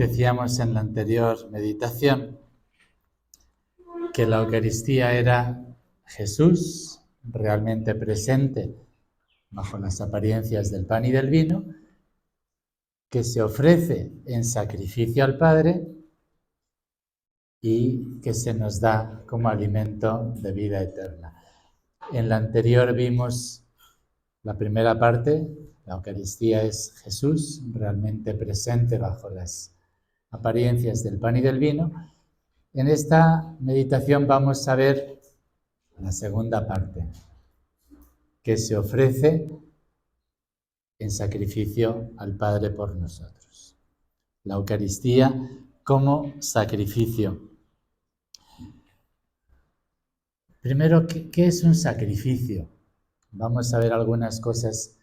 decíamos en la anterior meditación que la Eucaristía era Jesús realmente presente bajo las apariencias del pan y del vino, que se ofrece en sacrificio al Padre y que se nos da como alimento de vida eterna. En la anterior vimos la primera parte, la Eucaristía es Jesús realmente presente bajo las apariencias del pan y del vino. En esta meditación vamos a ver la segunda parte, que se ofrece en sacrificio al Padre por nosotros. La Eucaristía como sacrificio. Primero, ¿qué es un sacrificio? Vamos a ver algunas cosas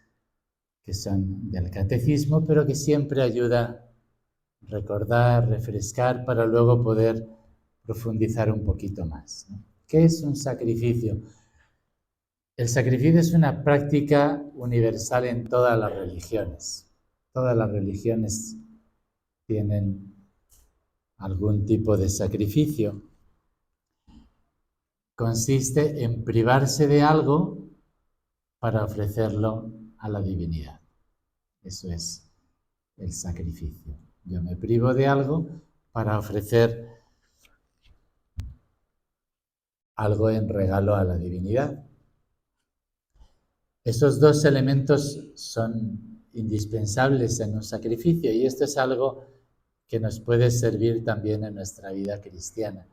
que son del catecismo, pero que siempre ayuda a recordar, refrescar, para luego poder profundizar un poquito más, ¿no? ¿Qué es un sacrificio? El sacrificio es una práctica universal en todas las religiones. Todas las religiones tienen algún tipo de sacrificio. Consiste en privarse de algo para ofrecerlo a la divinidad. Eso es el sacrificio. Yo me privo de algo para ofrecer algo en regalo a la divinidad. Esos dos elementos son indispensables en un sacrificio y esto es algo que nos puede servir también en nuestra vida cristiana.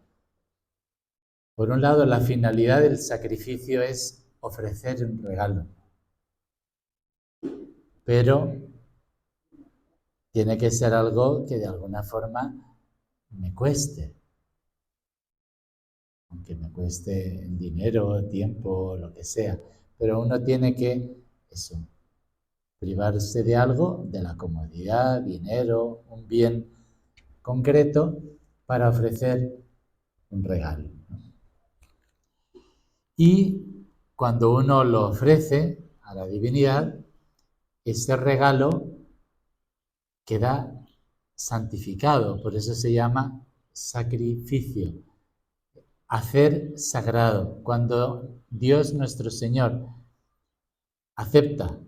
Por un lado, la finalidad del sacrificio es ofrecer un regalo, pero tiene que ser algo que de alguna forma me cueste, aunque me cueste en dinero, tiempo, lo que sea, pero uno tiene que, privarse de algo, de la comodidad, dinero, un bien concreto, para ofrecer un regalo. Y cuando uno lo ofrece a la divinidad, ese regalo queda santificado, por eso se llama sacrificio, hacer sagrado. Cuando Dios nuestro Señor acepta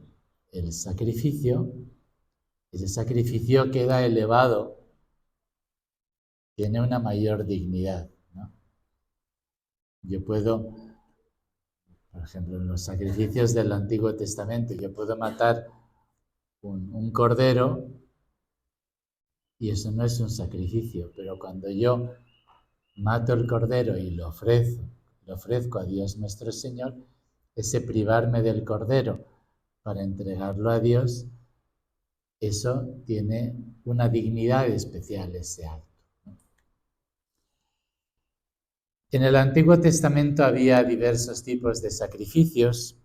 el sacrificio, ese sacrificio queda elevado, tiene una mayor dignidad, ¿no? Yo puedo, por ejemplo, en los sacrificios del Antiguo Testamento, yo puedo matar un cordero y eso no es un sacrificio, pero cuando yo mato el cordero y lo ofrezco a Dios nuestro Señor, ese privarme del cordero para entregarlo a Dios, eso tiene una dignidad especial, ese acto. En el Antiguo Testamento había diversos tipos de sacrificios.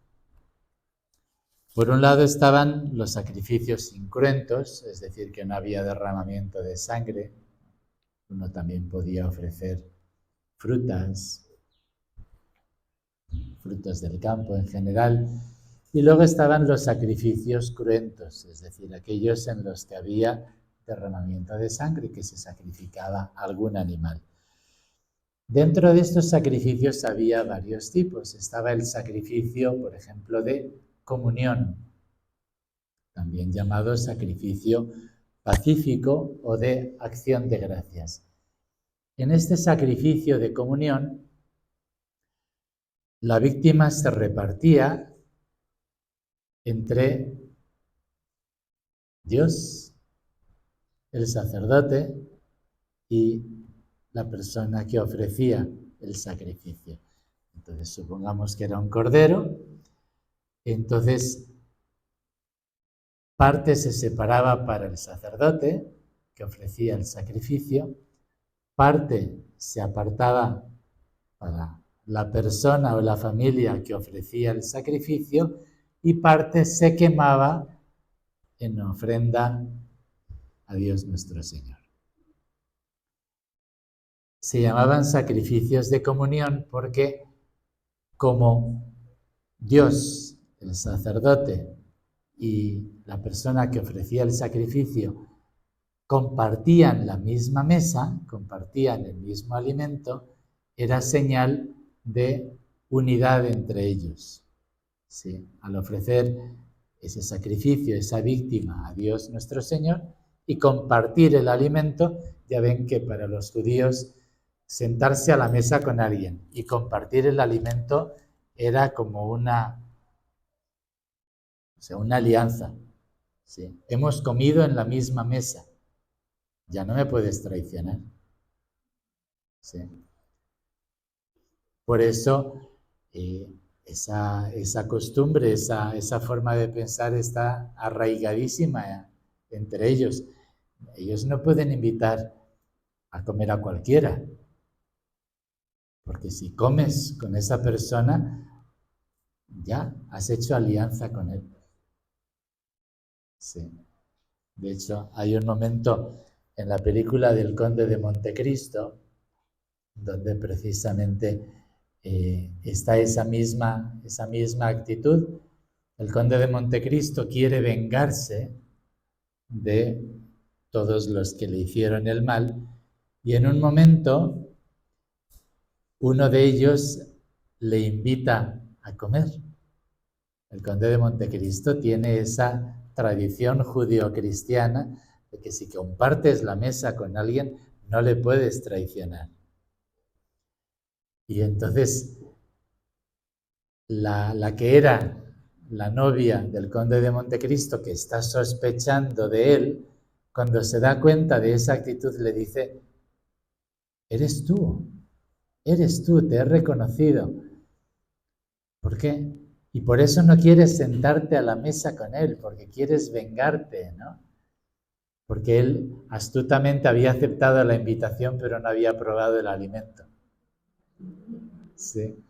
Por un lado estaban los sacrificios incruentos, es decir, que no había derramamiento de sangre. Uno también podía ofrecer frutos del campo en general. Y luego estaban los sacrificios cruentos, es decir, aquellos en los que había derramamiento de sangre, que se sacrificaba algún animal. Dentro de estos sacrificios había varios tipos. Estaba el sacrificio, por ejemplo, de comunión, también llamado sacrificio pacífico o de acción de gracias. En este sacrificio de comunión, la víctima se repartía entre Dios, el sacerdote y la persona que ofrecía el sacrificio. Entonces, supongamos que era un cordero, entonces parte se separaba para el sacerdote que ofrecía el sacrificio, parte se apartaba para la persona o la familia que ofrecía el sacrificio y parte se quemaba en ofrenda a Dios nuestro Señor. Se llamaban sacrificios de comunión porque como Dios, el sacerdote y la persona que ofrecía el sacrificio compartían la misma mesa, compartían el mismo alimento, era señal de unidad entre ellos. ¿Sí? Al ofrecer ese sacrificio, esa víctima a Dios nuestro Señor y compartir el alimento, ya ven que para los judíos sentarse a la mesa con alguien y compartir el alimento era como una alianza. ¿Sí? Hemos comido en la misma mesa, ya no me puedes traicionar. ¿Sí? Por eso esa costumbre, esa forma de pensar está arraigadísima entre ellos. Ellos no pueden invitar a comer a cualquiera, porque si comes con esa persona, ya has hecho alianza con él. Sí. De hecho, hay un momento en la película del Conde de Montecristo donde precisamente está esa misma actitud. El Conde de Montecristo quiere vengarse de todos los que le hicieron el mal y en un momento uno de ellos le invita a comer. El Conde de Montecristo tiene esa tradición judio-cristiana de que si compartes la mesa con alguien no le puedes traicionar. Y entonces la que era la novia del Conde de Montecristo, que está sospechando de él, cuando se da cuenta de esa actitud le dice: eres tú, te he reconocido. ¿Por qué? Y por eso no quieres sentarte a la mesa con él, porque quieres vengarte, ¿no? Porque él astutamente había aceptado la invitación, pero no había probado el alimento. Sí.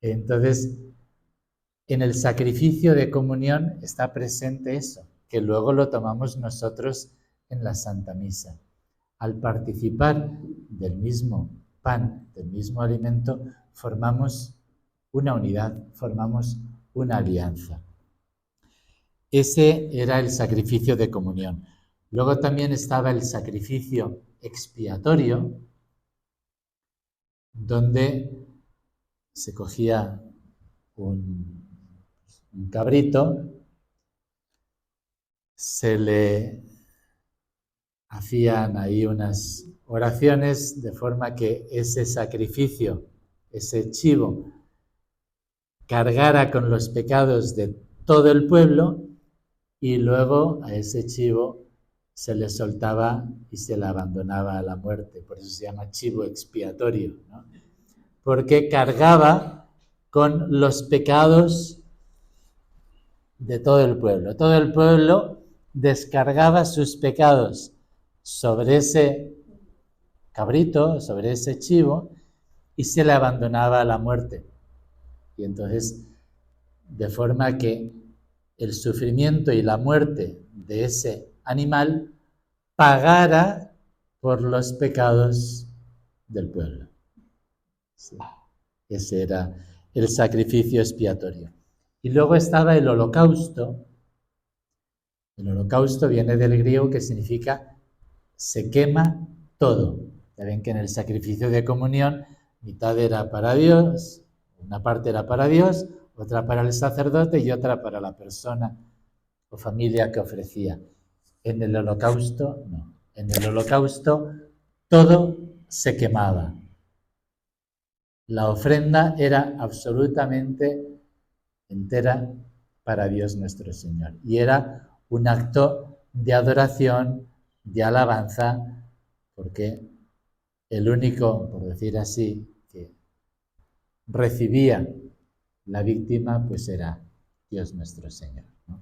Entonces, en el sacrificio de comunión está presente eso, que luego lo tomamos nosotros en la Santa Misa. Al participar del mismo pan, del mismo alimento, formamos una unidad, formamos una alianza. Ese era el sacrificio de comunión. Luego también estaba el sacrificio expiatorio, donde se cogía un cabrito, se le hacían ahí unas oraciones de forma que ese sacrificio, ese chivo, cargara con los pecados de todo el pueblo y luego a ese chivo se le soltaba y se le abandonaba a la muerte. Por eso se llama chivo expiatorio, ¿no? Porque cargaba con los pecados de todo el pueblo. Todo el pueblo descargaba sus pecados sobre ese cabrito, sobre ese chivo, y se le abandonaba a la muerte. Y entonces, de forma que el sufrimiento y la muerte de ese animal pagara por los pecados del pueblo. Sí. Ese era el sacrificio expiatorio. Y luego estaba el holocausto. El holocausto viene del griego que significa se quema todo. Ya ven que en el sacrificio de comunión mitad era para Dios, una parte era para Dios, otra para el sacerdote y otra para la persona o familia que ofrecía. En el holocausto no. En el holocausto todo se quemaba. La ofrenda era absolutamente entera para Dios nuestro Señor. Y era un acto de adoración, de alabanza, porque el único, por decir así, que recibía la víctima, pues era Dios nuestro Señor, ¿no?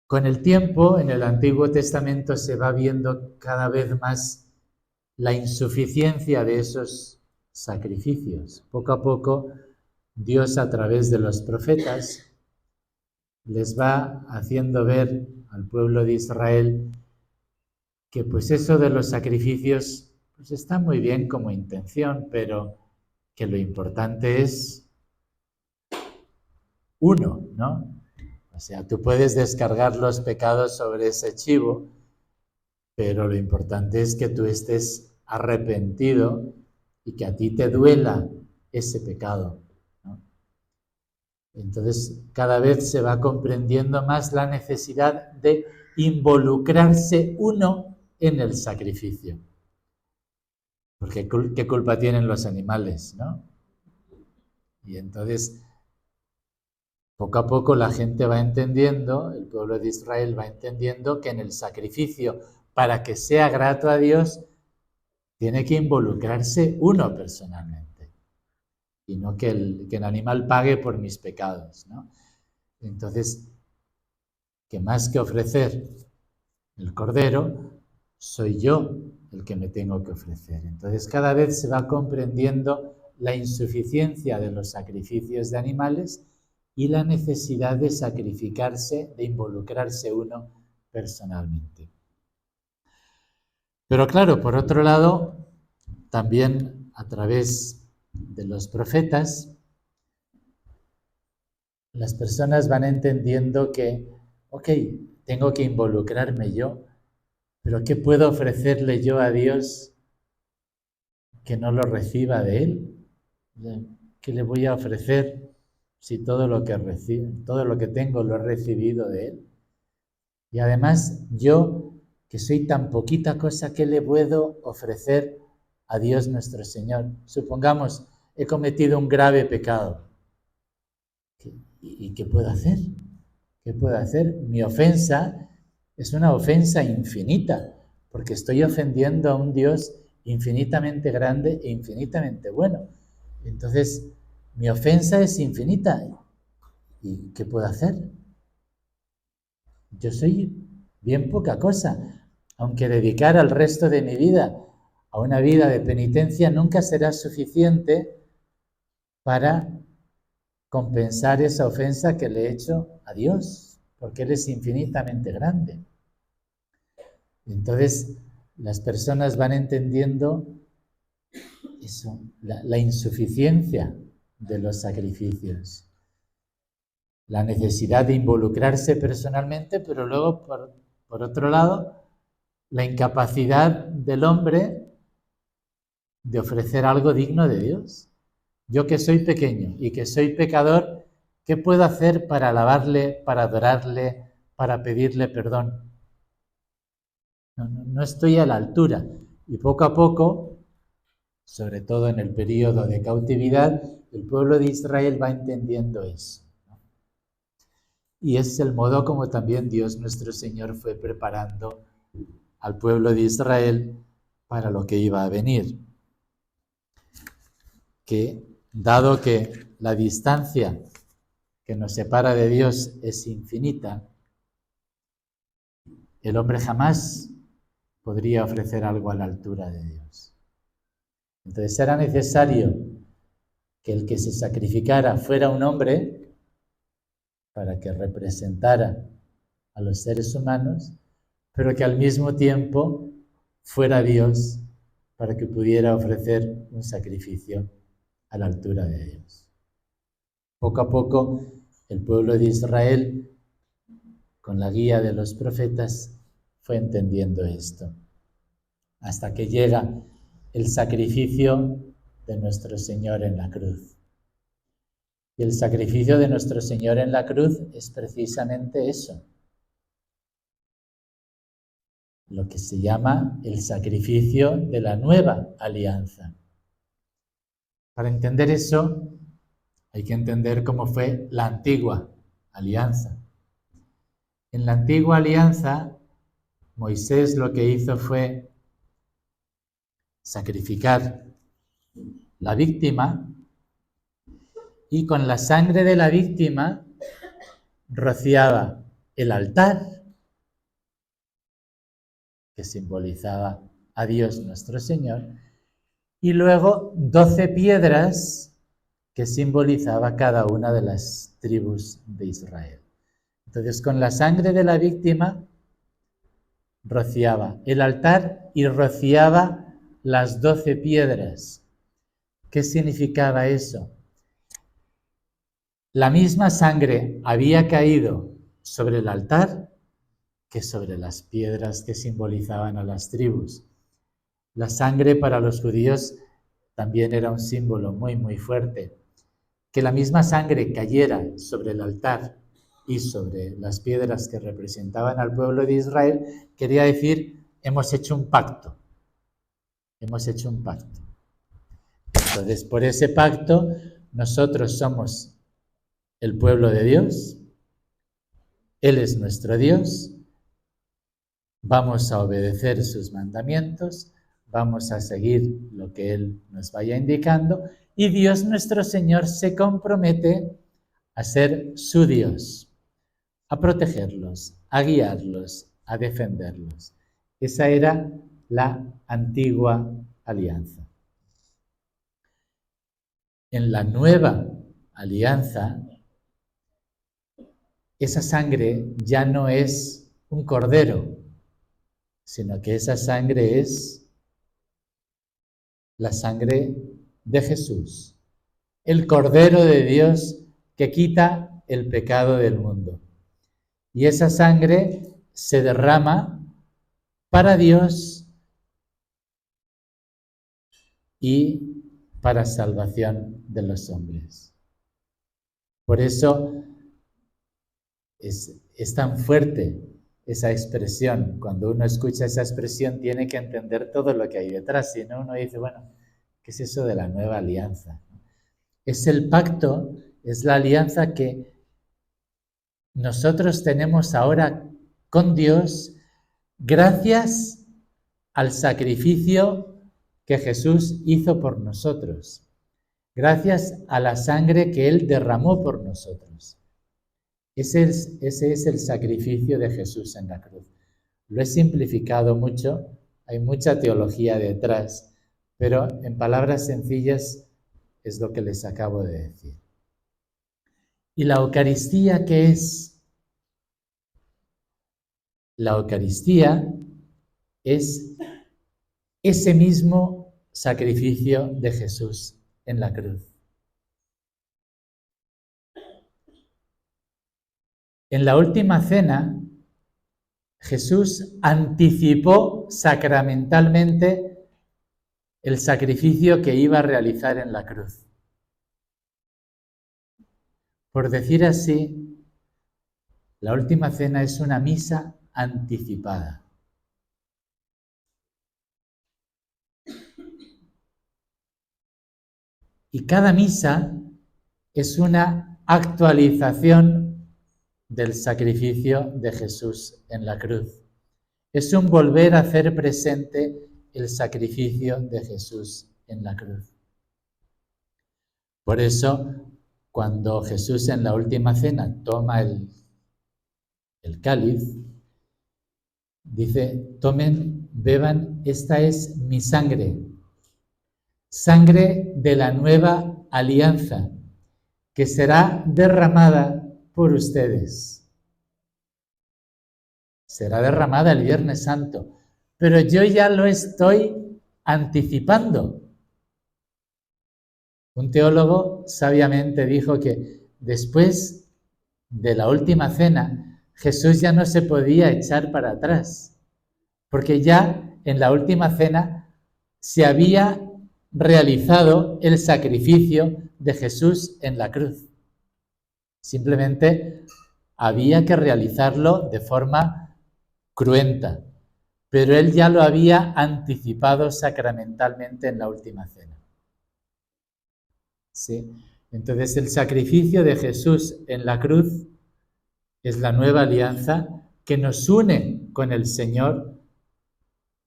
Con el tiempo, en el Antiguo Testamento se va viendo cada vez más la insuficiencia de esos sacrificios. Poco a poco, Dios a través de los profetas les va haciendo ver al pueblo de Israel que pues eso de los sacrificios pues está muy bien como intención, pero que lo importante es uno, ¿no? O sea, tú puedes descargar los pecados sobre ese chivo, pero lo importante es que tú estés arrepentido y que a ti te duela ese pecado, ¿no? Entonces, cada vez se va comprendiendo más la necesidad de involucrarse uno en el sacrificio. Porque ¿qué culpa tienen los animales, no? Y entonces, poco a poco la gente va entendiendo, el pueblo de Israel va entendiendo que en el sacrificio, para que sea grato a Dios, tiene que involucrarse uno personalmente. Y no que el animal pague por mis pecados, ¿no? Entonces, que más que ofrecer el cordero, soy yo el que me tengo que ofrecer. Entonces, cada vez se va comprendiendo la insuficiencia de los sacrificios de animales y la necesidad de sacrificarse, de involucrarse uno personalmente. Pero claro, por otro lado, también a través de los profetas, las personas van entendiendo que, ok, tengo que involucrarme yo, pero ¿qué puedo ofrecerle yo a Dios que no lo reciba de Él? ¿Qué le voy a ofrecer si todo lo que tengo lo he recibido de Él? Y además, yo, que soy tan poquita cosa, ¿qué le puedo ofrecer a Dios nuestro Señor? Supongamos, he cometido un grave pecado. ¿Y qué puedo hacer? ¿Qué puedo hacer? Mi ofensa es una ofensa infinita, porque estoy ofendiendo a un Dios infinitamente grande e infinitamente bueno. Entonces, mi ofensa es infinita. ¿Y qué puedo hacer? Yo soy bien poca cosa, aunque dedicar el resto de mi vida a una vida de penitencia nunca será suficiente para compensar esa ofensa que le he hecho a Dios, porque Él es infinitamente grande. Entonces, las personas van entendiendo eso, la insuficiencia de los sacrificios, la necesidad de involucrarse personalmente, pero luego, por otro lado, la incapacidad del hombre de ofrecer algo digno de Dios. Yo que soy pequeño y que soy pecador, ¿qué puedo hacer para alabarle, para adorarle, para pedirle perdón? No estoy a la altura. Y poco a poco, sobre todo en el periodo de cautividad, el pueblo de Israel va entendiendo eso. Y es el modo como también Dios nuestro Señor fue preparando al pueblo de Israel para lo que iba a venir. Que, dado que la distancia que nos separa de Dios es infinita, el hombre jamás podría ofrecer algo a la altura de Dios. Entonces era necesario que el que se sacrificara fuera un hombre para que representara a los seres humanos, pero que al mismo tiempo fuera Dios para que pudiera ofrecer un sacrificio a la altura de Dios. Poco a poco, el pueblo de Israel, con la guía de los profetas, fue entendiendo esto, hasta que llega el sacrificio de nuestro Señor en la cruz. Y el sacrificio de nuestro Señor en la cruz es precisamente eso, lo que se llama el sacrificio de la nueva alianza. Para entender eso, hay que entender cómo fue la antigua alianza. En la antigua alianza, Moisés lo que hizo fue sacrificar la víctima y con la sangre de la víctima rociaba el altar, que simbolizaba a Dios nuestro Señor, y luego 12 piedras que simbolizaba cada una de las tribus de Israel. Entonces, con la sangre de la víctima rociaba el altar y rociaba las 12 piedras. ¿Qué significaba eso? La misma sangre había caído sobre el altar que sobre las piedras que simbolizaban a las tribus. La sangre para los judíos también era un símbolo muy, muy fuerte. Que la misma sangre cayera sobre el altar y sobre las piedras que representaban al pueblo de Israel, quería decir, hemos hecho un pacto. Hemos hecho un pacto. Entonces, por ese pacto, nosotros somos el pueblo de Dios, Él es nuestro Dios, vamos a obedecer sus mandamientos, vamos a seguir lo que Él nos vaya indicando, y Dios nuestro Señor se compromete a ser su Dios, a protegerlos, a guiarlos, a defenderlos. Esa era la antigua alianza. En la nueva alianza, esa sangre ya no es un cordero, sino que esa sangre es la sangre de Jesús, el Cordero de Dios que quita el pecado del mundo. Y esa sangre se derrama para Dios y para salvación de los hombres. Por eso es tan fuerte esa expresión. Cuando uno escucha esa expresión tiene que entender todo lo que hay detrás. Si no, uno dice, bueno, ¿qué es eso de la nueva alianza? Es el pacto, es la alianza que nosotros tenemos ahora con Dios gracias al sacrificio que Jesús hizo por nosotros, gracias a la sangre que Él derramó por nosotros. Ese es el sacrificio de Jesús en la cruz. Lo he simplificado mucho, hay mucha teología detrás, pero en palabras sencillas es lo que les acabo de decir. ¿Y la Eucaristía qué es? La Eucaristía es ese mismo sacrificio de Jesús en la cruz. En la última cena, Jesús anticipó sacramentalmente el sacrificio que iba a realizar en la cruz. Por decir así, la última cena es una misa anticipada. Y cada misa es una actualización del sacrificio de Jesús en la cruz. Es un volver a hacer presente el sacrificio de Jesús en la cruz. Por eso, cuando Jesús en la última cena toma el cáliz, dice, tomen, beban, esta es mi sangre, sangre de la nueva alianza, que será derramada por ustedes. Será derramada el Viernes Santo, pero yo ya lo estoy anticipando. Un teólogo sabiamente dijo que después de la última cena, Jesús ya no se podía echar para atrás, porque ya en la última cena se había realizado el sacrificio de Jesús en la cruz. Simplemente había que realizarlo de forma cruenta, pero él ya lo había anticipado sacramentalmente en la última cena. ¿Sí? Entonces el sacrificio de Jesús en la cruz es la nueva alianza que nos une con el Señor,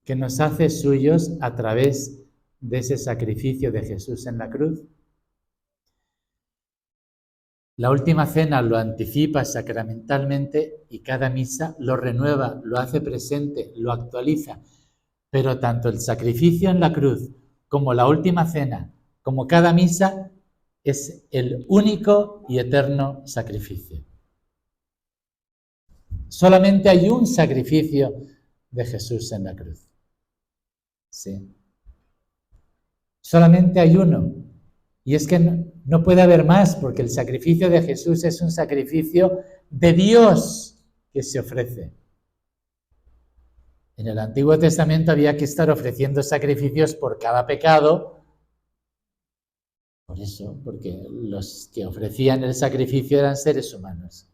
que nos hace suyos a través de ese sacrificio de Jesús en la cruz. La última cena lo anticipa sacramentalmente y cada misa lo renueva, lo hace presente, lo actualiza. Pero tanto el sacrificio en la cruz como la última cena, como cada misa, es el único y eterno sacrificio. Solamente hay un sacrificio de Jesús en la cruz. Sí. Solamente hay uno. Y es que no puede haber más, porque el sacrificio de Jesús es un sacrificio de Dios que se ofrece. En el Antiguo Testamento había que estar ofreciendo sacrificios por cada pecado. Por eso, porque los que ofrecían el sacrificio eran seres humanos.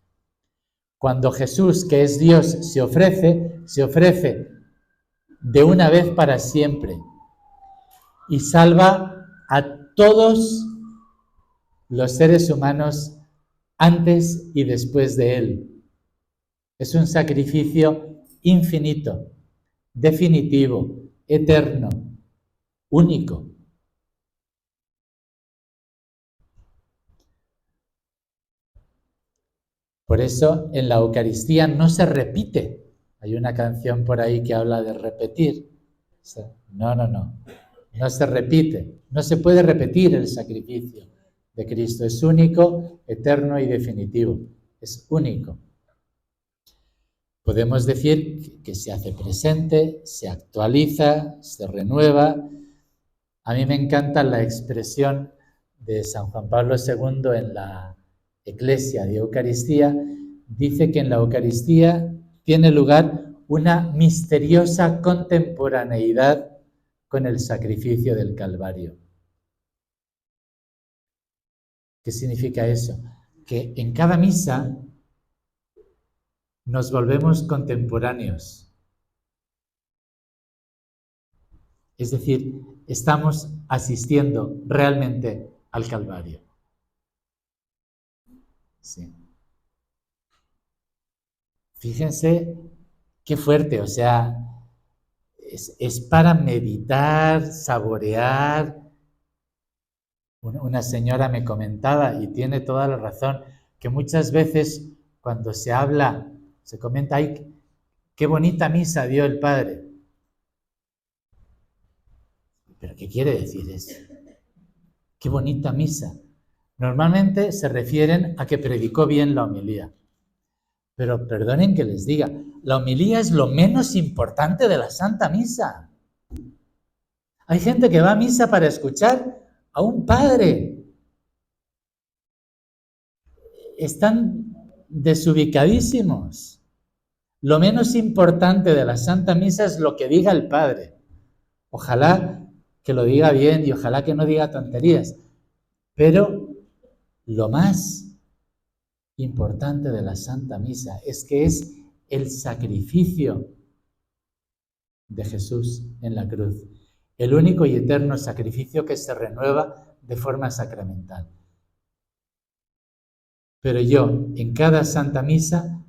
Cuando Jesús, que es Dios, se ofrece de una vez para siempre y salva a todos los seres humanos antes y después de él. Es un sacrificio infinito, definitivo, eterno, único. Por eso en la Eucaristía no se repite. Hay una canción por ahí que habla de repetir. No. No se repite. No se puede repetir el sacrificio de Cristo. Es único, eterno y definitivo. Es único. Podemos decir que se hace presente, se actualiza, se renueva. A mí me encanta la expresión de San Juan Pablo II en la Eclesia de Eucaristía. Dice que en la Eucaristía tiene lugar una misteriosa contemporaneidad con el sacrificio del Calvario. ¿Qué significa eso? Que en cada misa nos volvemos contemporáneos. Es decir, estamos asistiendo realmente al Calvario. Sí. Fíjense qué fuerte, o sea, es para meditar, saborear. Una señora me comentaba, y tiene toda la razón, que muchas veces cuando se habla, se comenta, ¡ay, qué bonita misa dio el Padre! ¿Pero qué quiere decir eso? ¡Qué bonita misa! Normalmente se refieren a que predicó bien la homilía. Pero perdonen que les diga, la homilía es lo menos importante de la Santa Misa. Hay gente que va a misa para escuchar a un padre. Están desubicadísimos. Lo menos importante de la Santa Misa es lo que diga el Padre. Ojalá que lo diga bien y ojalá que no diga tonterías. Pero lo más importante de la Santa Misa es que es el sacrificio de Jesús en la cruz. El único y eterno sacrificio que se renueva de forma sacramental. Pero yo, en cada Santa Misa,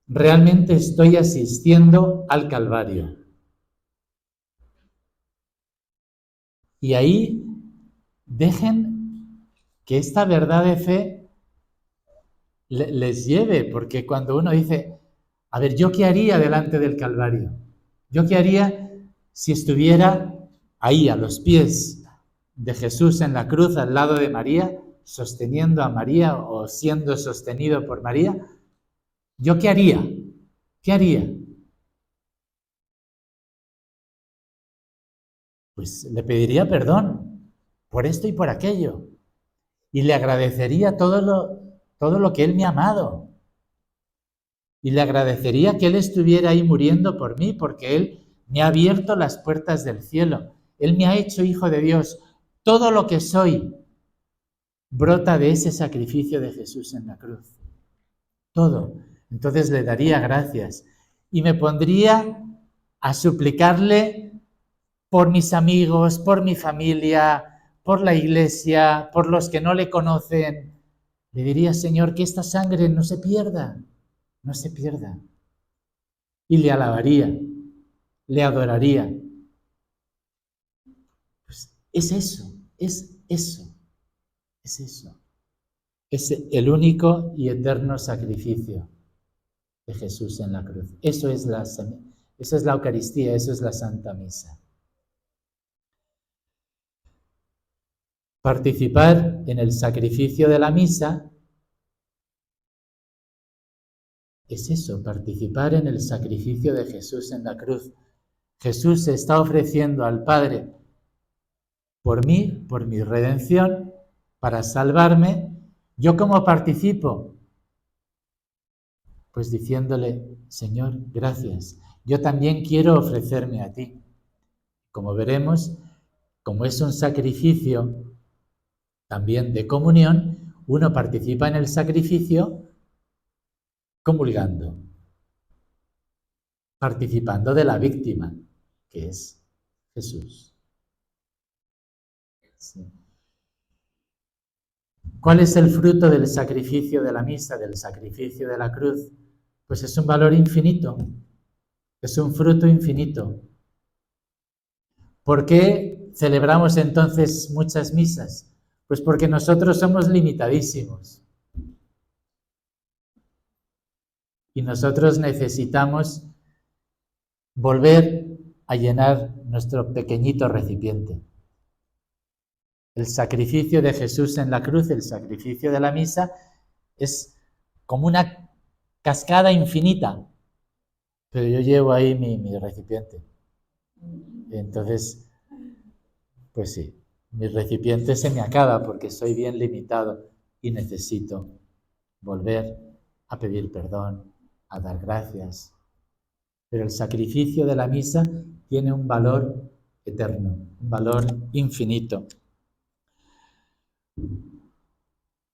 realmente estoy asistiendo al Calvario. Y ahí dejen que esta verdad de fe les lleve, porque cuando uno dice, a ver, ¿yo qué haría delante del Calvario? ¿Yo qué haría si estuviera ahí, a los pies de Jesús en la cruz, al lado de María, sosteniendo a María o siendo sostenido por María? ¿Yo qué haría? ¿Qué haría? Pues le pediría perdón por esto y por aquello. Y le agradecería todo lo que Él me ha amado. Y le agradecería que Él estuviera ahí muriendo por mí, porque Él me ha abierto las puertas del cielo. Él me ha hecho hijo de Dios. Todo lo que soy brota de ese sacrificio de Jesús en la cruz. Todo. Entonces le daría gracias. Y me pondría a suplicarle por mis amigos, por mi familia, por la iglesia, por los que no le conocen. Le diría, Señor, que esta sangre no se pierda, no se pierda. Y le alabaría, le adoraría. Pues es eso, es eso, es eso. Es el único y eterno sacrificio de Jesús en la cruz. Eso es la Eucaristía, eso es la Santa Misa. Participar en el sacrificio de la misa es eso, participar en el sacrificio de Jesús en la cruz. Jesús se está ofreciendo al Padre por mí, por mi redención, para salvarme. ¿Yo cómo participo? Pues diciéndole, Señor, gracias. Yo también quiero ofrecerme a ti. Como veremos, como es un sacrificio también de comunión, uno participa en el sacrificio comulgando, participando de la víctima, que es Jesús. Sí. ¿Cuál es el fruto del sacrificio de la misa, del sacrificio de la cruz? Pues es un valor infinito, es un fruto infinito. ¿Por qué celebramos entonces muchas misas? Pues porque nosotros somos limitadísimos. Y nosotros necesitamos volver a llenar nuestro pequeñito recipiente. El sacrificio de Jesús en la cruz, el sacrificio de la misa, es como una cascada infinita. Pero yo llevo ahí mi recipiente. Entonces, pues sí, mi recipiente se me acaba porque soy bien limitado y necesito volver a pedir perdón, a dar gracias. Pero el sacrificio de la misa tiene un valor eterno, un valor infinito.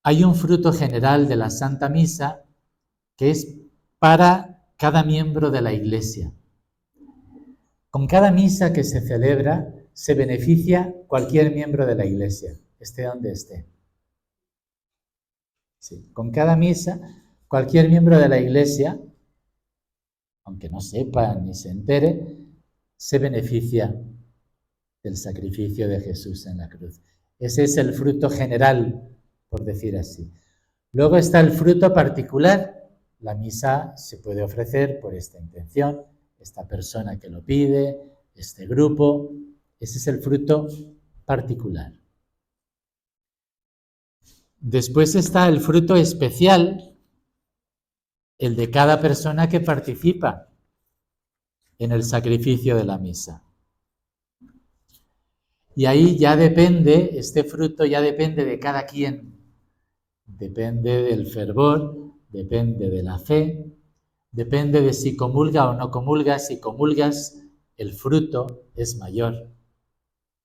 Hay un fruto general de la Santa Misa que es para cada miembro de la Iglesia. Con cada misa que se celebra se beneficia cualquier miembro de la Iglesia, esté donde esté. Sí, con cada misa, cualquier miembro de la Iglesia, aunque no sepa ni se entere, se beneficia del sacrificio de Jesús en la cruz. Ese es el fruto general, por decir así. Luego está el fruto particular. La misa se puede ofrecer por esta intención, esta persona que lo pide, este grupo. Ese es el fruto particular. Después está el fruto especial, el de cada persona que participa en el sacrificio de la misa. Y ahí ya depende, este fruto ya depende de cada quien. Depende del fervor, depende de la fe, depende de si comulga o no comulga. Si comulgas, el fruto es mayor,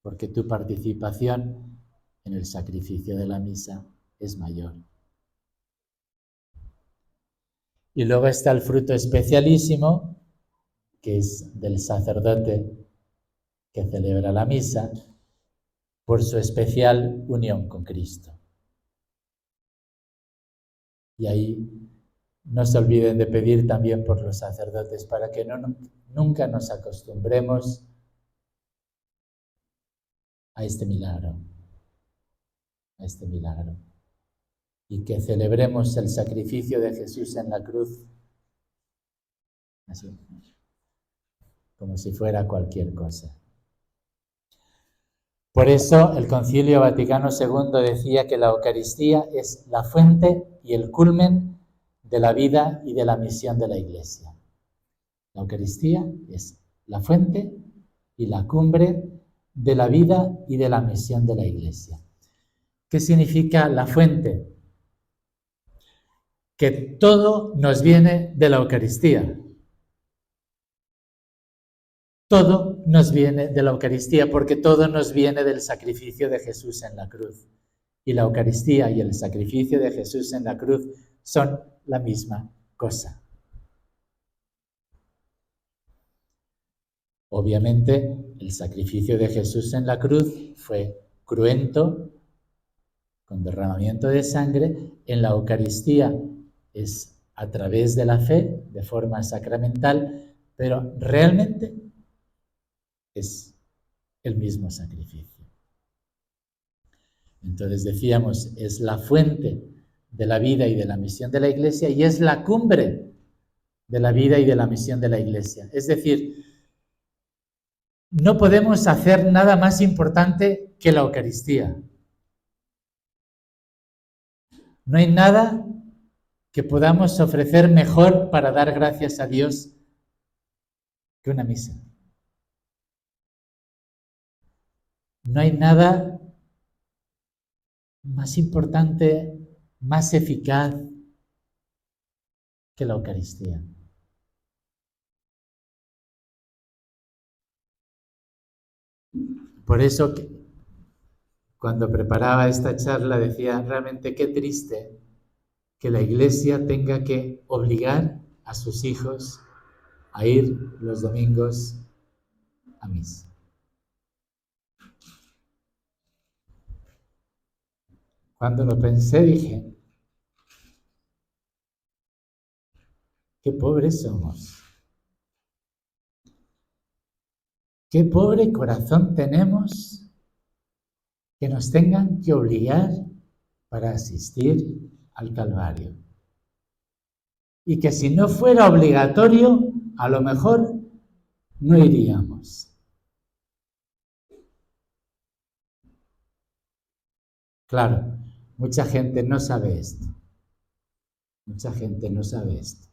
porque tu participación en el sacrificio de la misa es mayor. Y luego está el fruto especialísimo, que es del sacerdote que celebra la misa, por su especial unión con Cristo. Y ahí no se olviden de pedir también por los sacerdotes para que nunca nos acostumbremos a este milagro, y que celebremos el sacrificio de Jesús en la cruz, así, como si fuera cualquier cosa. Por eso el Concilio Vaticano II decía que la Eucaristía es la fuente y el culmen de la vida y de la misión de la Iglesia. La Eucaristía es la fuente y la cumbre de la vida y de la misión de la Iglesia. ¿Qué significa la fuente? Que todo nos viene de la Eucaristía. Todo nos viene de la Eucaristía, porque todo nos viene del sacrificio de Jesús en la cruz. Y la Eucaristía y el sacrificio de Jesús en la cruz son la misma cosa. Obviamente, el sacrificio de Jesús en la cruz fue cruento, con derramamiento de sangre. En la Eucaristía es a través de la fe, de forma sacramental, pero realmente es el mismo sacrificio. Entonces decíamos, es la fuente de la vida y de la misión de la Iglesia y es la cumbre de la vida y de la misión de la Iglesia. Es decir, no podemos hacer nada más importante que la Eucaristía. No hay nada que podamos ofrecer mejor para dar gracias a Dios que una misa. No hay nada más importante, más eficaz que la Eucaristía. Por eso, cuando preparaba esta charla, decía, realmente qué triste que la Iglesia tenga que obligar a sus hijos a ir los domingos a misa. Cuando lo pensé dije, qué pobres somos, qué pobre corazón tenemos que nos tengan que obligar para asistir al Calvario. Y que si no fuera obligatorio, a lo mejor no iríamos. Claro, mucha gente no sabe esto. Mucha gente no sabe esto.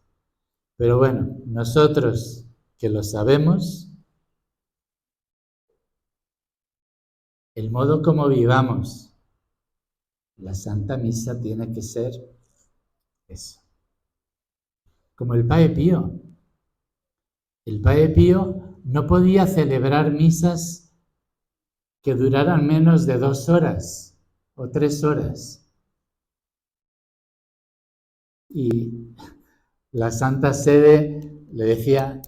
Pero bueno, nosotros que lo sabemos, el modo como vivamos la Santa Misa tiene que ser eso. Como el Padre Pío. El Padre Pío no podía celebrar misas que duraran menos de 2 horas o 3 horas. Y la Santa Sede le decía,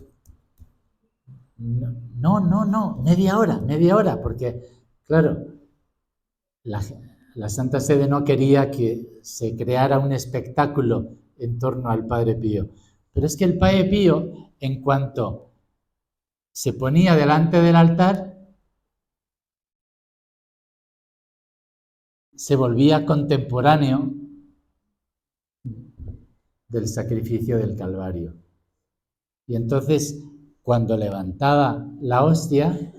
no, media hora, porque, claro, la Santa Sede no quería que se creara un espectáculo en torno al Padre Pío. Pero es que el Padre Pío, en cuanto se ponía delante del altar, se volvía contemporáneo del sacrificio del Calvario. Y entonces, cuando levantaba la hostia,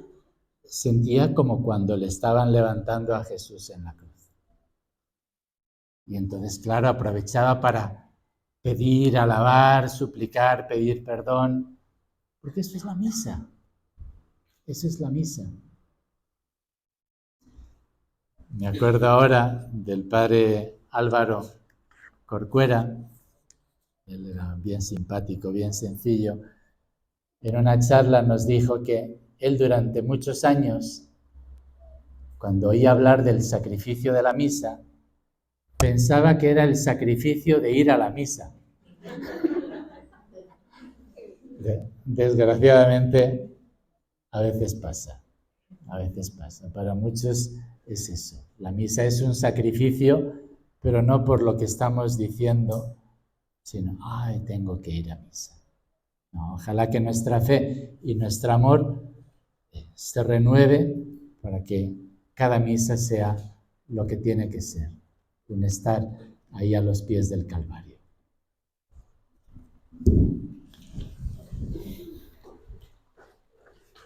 sentía como cuando le estaban levantando a Jesús en la cruz. Y entonces, claro, aprovechaba para pedir, alabar, suplicar, pedir perdón, porque eso es la misa. Eso es la misa. Me acuerdo ahora del padre Álvaro Corcuera, él era bien simpático, bien sencillo. En una charla nos dijo que él durante muchos años, cuando oía hablar del sacrificio de la misa, pensaba que era el sacrificio de ir a la misa. Desgraciadamente, a veces pasa. Para muchos es eso. La misa es un sacrificio, pero no por lo que estamos diciendo, sino, ay, tengo que ir a misa. No, ojalá que nuestra fe y nuestro amor se renueve para que cada misa sea lo que tiene que ser, un estar ahí a los pies del Calvario.